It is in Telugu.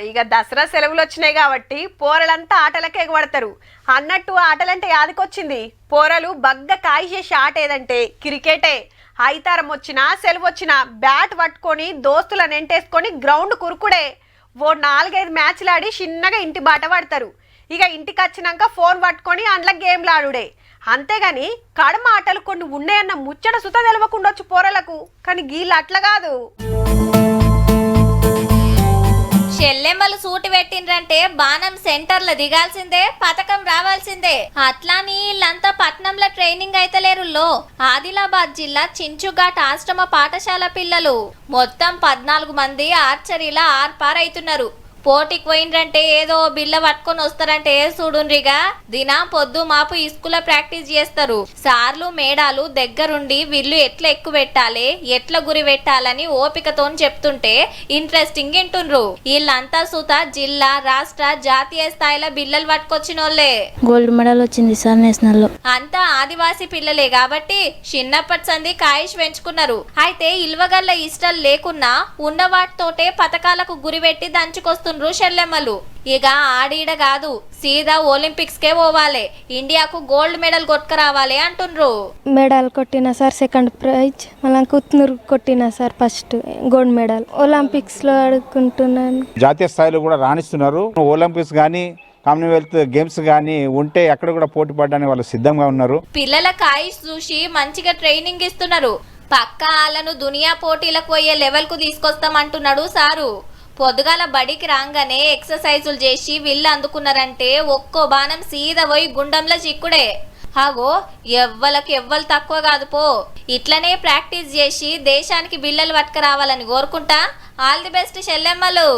ఇక దసరా సెలవులు వచ్చినాయి కాబట్టి పోరలంతా ఆటలకే ఎగబడతారు అన్నట్టు ఆటలంటే యాదకొచ్చింది. పోరలు బగ్గ కాయి చేసే ఆట ఏదంటే క్రికెటే. ఐతారం వచ్చినా సెలవు వచ్చినా బ్యాట్ పట్టుకొని దోస్తులను ఎంటేసుకొని గ్రౌండ్ కురుకుడే. ఓ 4-5 మ్యాచ్లు ఆడి చిన్నగా ఇంటి బాట పడతారు. ఇక ఇంటికి వచ్చినాక ఫోన్ పట్టుకొని అందులో గేమ్లు ఆడుడే. అంతేగాని కడమ ఆటలు కొన్ని ఉన్నాయన్న ముచ్చట సుత తెలవకుండొచ్చు పోరలకు. కానీ గీళ్ళు అట్లా కాదు. చెల్లెమ్మలు సూటి పెట్టిండ్రంటే బాణం సెంటర్ల దిగాల్సిందే, పథకం రావాల్సిందే. అట్లాని వీళ్ళంతా పట్నంలో ట్రైనింగ్ అయితలేరుల్లో. ఆదిలాబాద్ జిల్లా చించుఘాట్ ఆశ్రమ పాఠశాల పిల్లలు మొత్తం 14 మంది ఆర్చరీలా ఆర్పారైతున్నారు. పోటీకి పోయిండ్రంటే ఏదో బిల్ల పట్టుకొని వస్తారంటే చూడుండ్రిగా. దినం పొద్దు మాపు ఇస్కూల ప్రాక్టీస్ చేస్తారు. సార్లు మేడాలు దగ్గరుండి వీళ్ళు ఎట్లా ఎక్కువ పెట్టాలి, ఎట్లా గురి పెట్టాలని ఓపికతో చెప్తుంటే ఇంట్రెస్టింగ్ వింటుండ్రు. వీళ్ళంతా సుత జిల్లా, రాష్ట్ర, జాతీయ స్థాయిలో బిల్లలు పట్టుకొచ్చినోళ్లే. గోల్డ్ మెడల్ వచ్చింది సార్ నేషనల్ లో. అంతా ఆదివాసీ పిల్లలే కాబట్టి చిన్నప్పటి సంది కాయిష్ పెంచుకున్నారు. అయితే ఇల్వగల్ల ఇష్టాలు లేకున్నా ఉన్న వాటితోటే పథకాలకు గురిపెట్టి దంచుకొస్తున్నారు చెల్లెమ్మలు. ఇక ఆడీడ కాదు, సీదా ఒలింపిక్స్ కే పోవాలి, ఇండియాకు గోల్డ్ మెడల్ కొట్టుకురావాలి అంటుండ్రు. మెడల్ కొట్టిన సార్ సెకండ్ ప్రైజ్, మళ్ళీ కుత్నూరు కొట్టిన sir first gold medal. Olympics లో ఆడుకుంటున్నాను. జాతీయ స్థాయిలో కూడా రాణిస్తున్నారు. ఒలింపిక్స్ కానీ కామన్వెల్త్ గేమ్స్ కానీ ఉంటే అక్కడ కూడా పోటీ పడడానికి వాళ్ళు సిద్ధంగా ఉన్నారు. పిల్లల కాయిష్ చూసి మంచిగా ట్రైనింగ్ ఇస్తున్నారు. పక్క వాళ్ళను దునియా పోటీలకు పోయే లెవెల్ కు తీసుకొస్తామంటున్నాడు సారు. పొద్దుగాల బడికి రాగానే ఎక్సర్సైజులు చేసి వీళ్ళు అందుకున్నారంటే ఒక్కో బాణం సీదా పోయి గుండంలో చిక్కుడే. హాగో ఎవ్వలు తక్కువ కాదు పో. ఇట్లనే ప్రాక్టీస్ చేసి దేశానికి బిల్లలు పట్టుకురావాలని కోరుకుంటా. All the best చెల్లెమ్మలు.